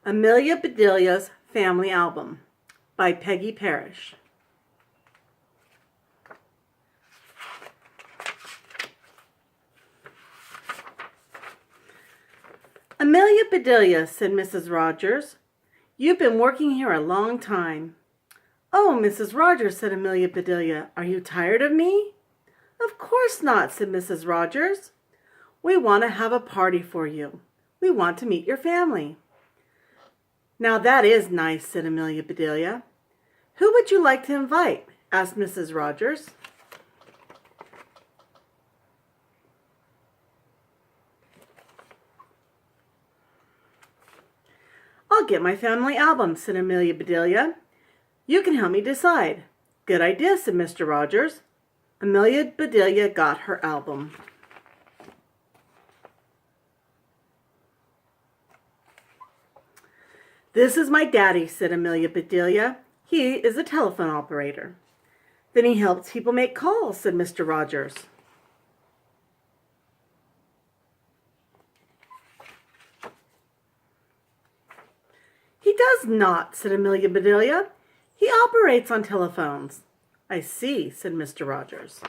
Amelia Bedelia's Family Album by Peggy Parrish. Amelia Bedelia, said Mrs. Rogers, you've been working here a long time. Oh, Mrs. Rogers, said Amelia Bedelia, are you tired of me? Of course not, said Mrs. Rogers. We want to have a party for you. We want to meet your family. Now that is nice, said Amelia Bedelia. Who would you like to invite? Asked Mrs. Rogers. I'll get my family album, said Amelia Bedelia. You can help me decide. Good idea, said Mr. Rogers. Amelia Bedelia got her album. This is my daddy, said Amelia Bedelia. He is a telephone operator. Then he helps people make calls, said Mr. Rogers. He does not, said Amelia Bedelia. He operates on telephones. I see, said Mr. Rogers.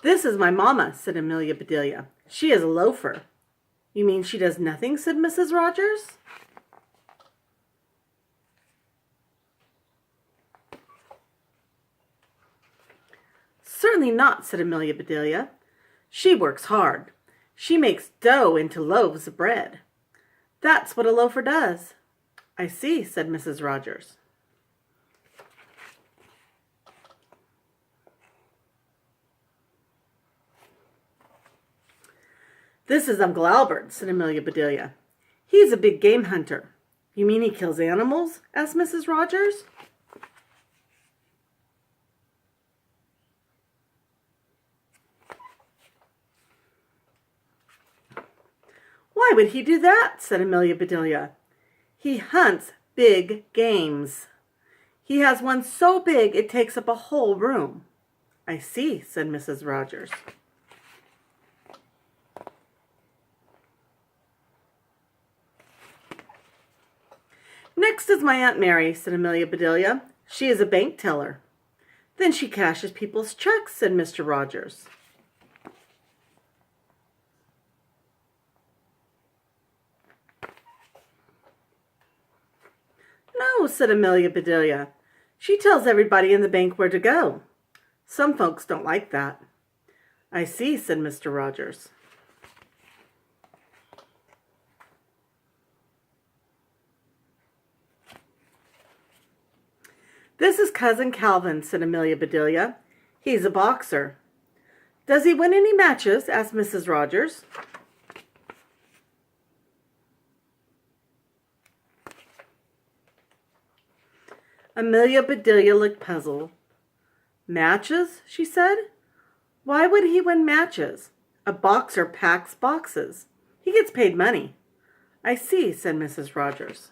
This is my mama, said Amelia Bedelia. She is a loafer. You mean she does nothing, said Mrs. Rogers. Certainly not, said Amelia Bedelia. She works hard. She makes dough into loaves of bread. That's what a loafer does. I see, said Mrs. Rogers. This is Uncle Albert, said Amelia Bedelia. He's a big game hunter. You mean he kills animals? Asked Mrs. Rogers. Why would he do that? Said Amelia Bedelia. He hunts big games. He has one so big it takes up a whole room. I see, said Mrs. Rogers. Next is my Aunt Mary, said Amelia Bedelia. She is a bank teller. Then she cashes people's checks, said Mr. Rogers. No, said Amelia Bedelia. She tells everybody in the bank where to go. Some folks don't like that. I see, said Mr. Rogers. This is Cousin Calvin, said Amelia Bedelia. He's a boxer. Does he win any matches? Asked Mrs. Rogers. Amelia Bedelia looked puzzled. Matches? She said. Why would he win matches? A boxer packs boxes. He gets paid money. I see, said Mrs. Rogers.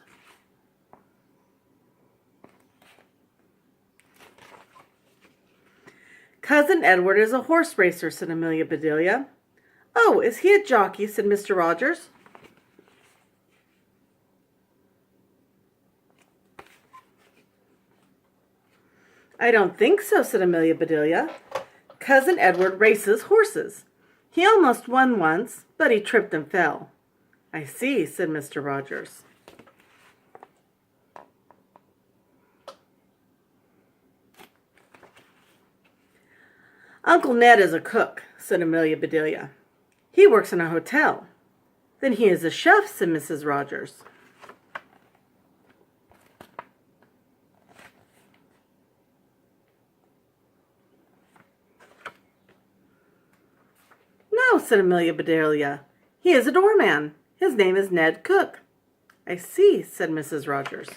Cousin Edward is a horse racer, said Amelia Bedelia. Oh, is he a jockey? Said Mr. Rogers. I don't think so, said Amelia Bedelia. Cousin Edward races horses. He almost won once, but he tripped and fell. I see, said Mr. Rogers. Uncle Ned is a cook, said Amelia Bedelia. He works in a hotel. Then he is a chef, said Mrs. Rogers. No, said Amelia Bedelia. He is a doorman. His name is Ned Cook. I see, said Mrs. Rogers.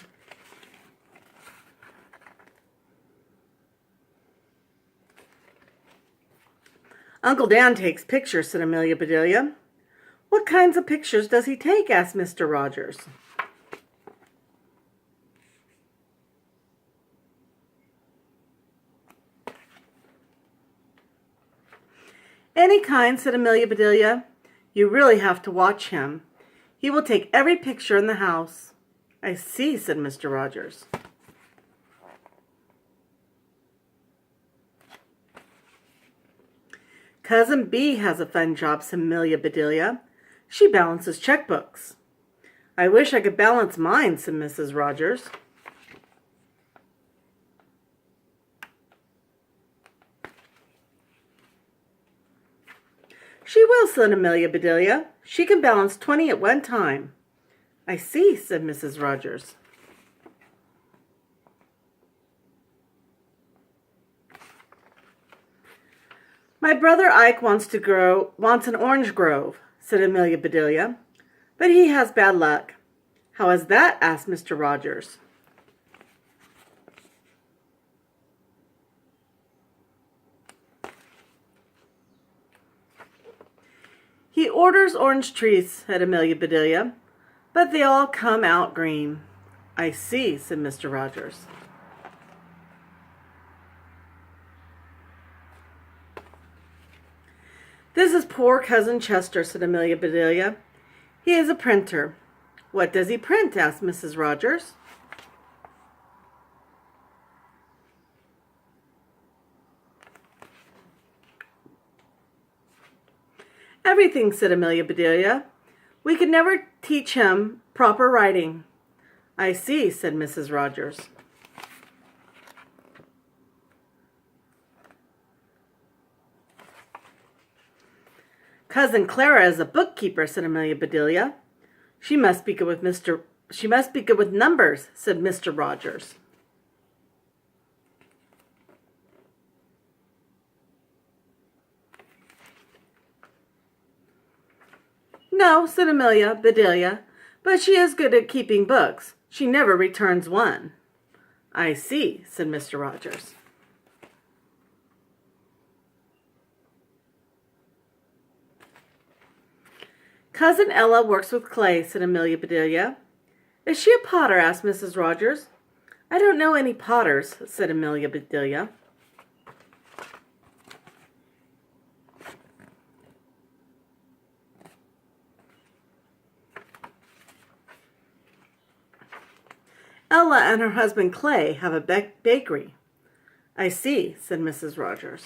Uncle Dan takes pictures, said Amelia Bedelia. What kinds of pictures does he take? Asked Mr. Rogers. Any kind, said Amelia Bedelia. You really have to watch him. He will take every picture in the house. I see, said Mr. Rogers. Cousin Bee has a fun job, said Amelia Bedelia. She balances checkbooks. I wish I could balance mine, said Mrs. Rogers. She will, said Amelia Bedelia. She can balance 20 at one time. I see, said Mrs. Rogers. My brother Ike wants an orange grove, said Amelia Bedelia, but he has bad luck. How is that? Asked Mr. Rogers. He orders orange trees, said Amelia Bedelia, but they all come out green. I see, said Mr. Rogers. This is poor Cousin Chester, said Amelia Bedelia. He is a printer. What does he print? Asked Mrs. Rogers. Everything, said Amelia Bedelia. We could never teach him proper writing. I see, said Mrs. Rogers. Cousin Clara is a bookkeeper, said Amelia Bedelia. She must be good with numbers, said Mr. Rogers. No, said Amelia Bedelia, but she is good at keeping books. She never returns one. I see, said Mr. Rogers. Cousin Ella works with clay, said Amelia Bedelia. Is she a potter? Asked Mrs. Rogers. I don't know any potters, said Amelia Bedelia. Ella and her husband Clay have a bakery. I see, said Mrs. Rogers.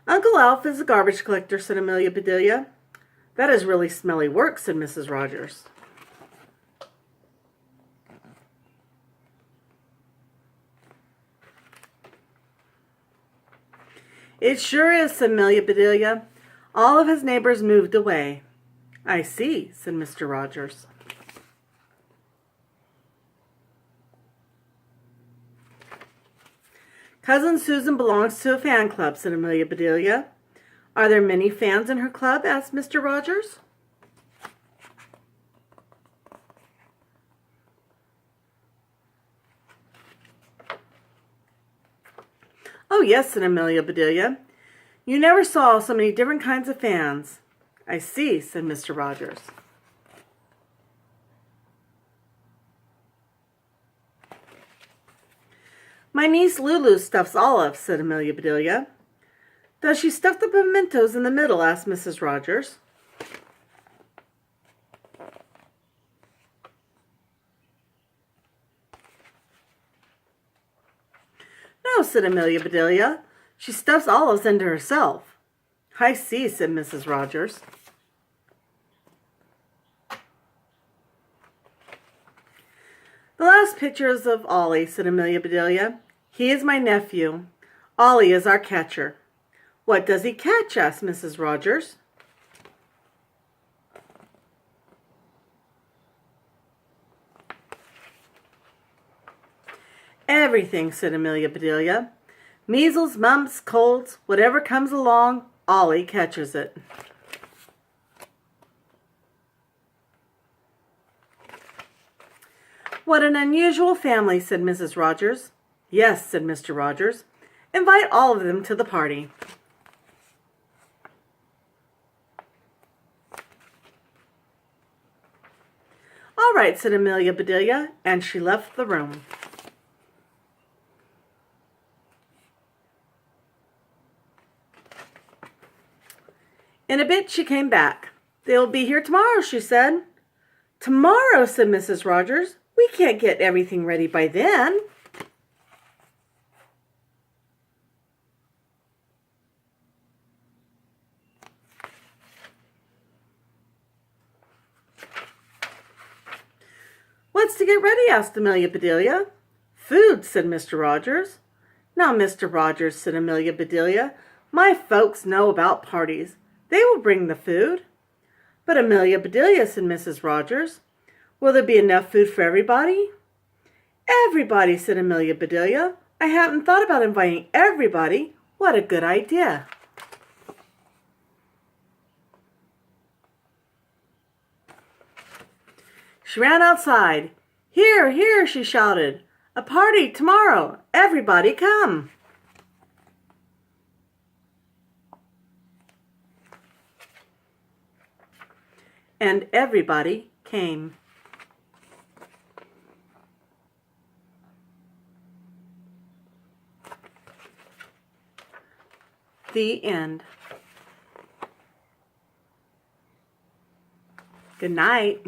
Uncle Alf is a garbage collector, said Amelia Bedelia. That is really smelly work, said Mrs. Rogers. It sure is, said Amelia Bedelia. All of his neighbors moved away. I see, said Mr. Rogers. Cousin Susan belongs to a fan club, said Amelia Bedelia. Are there many fans in her club? Asked Mr. Rogers. Oh, yes, said Amelia Bedelia. You never saw so many different kinds of fans. I see, said Mr. Rogers. My niece Lulu stuffs olives, said Amelia Bedelia. Does she stuff the pimentos in the middle? Asked Mrs. Rogers. No, said Amelia Bedelia. She stuffs olives into herself. I see, said Mrs. Rogers. The last picture is of Ollie, said Amelia Bedelia. He is my nephew. Ollie is our catcher. What does he catch? Asked Mrs. Rogers. Everything, said Amelia Bedelia. Measles, mumps, colds, whatever comes along, Ollie catches it. What an unusual family, said Mrs. Rogers. Yes, said Mr. Rogers. Invite all of them to the party. All right, said Amelia Bedelia, and she left the room. In a bit she came back. They'll be here tomorrow, she said. Tomorrow, said Mrs. Rogers. We can't get everything ready by then. What's to get ready? Asked Amelia Bedelia. Food, said Mr. Rogers. Now, Mr. Rogers, said Amelia Bedelia, my folks know about parties. They will bring the food. But Amelia Bedelia, said Mrs. Rogers, will there be enough food for everybody? Everybody, said Amelia Bedelia. I hadn't thought about inviting everybody. What a good idea. She ran outside. Here, here, she shouted. A party tomorrow. Everybody come. And everybody came. The end. Good night.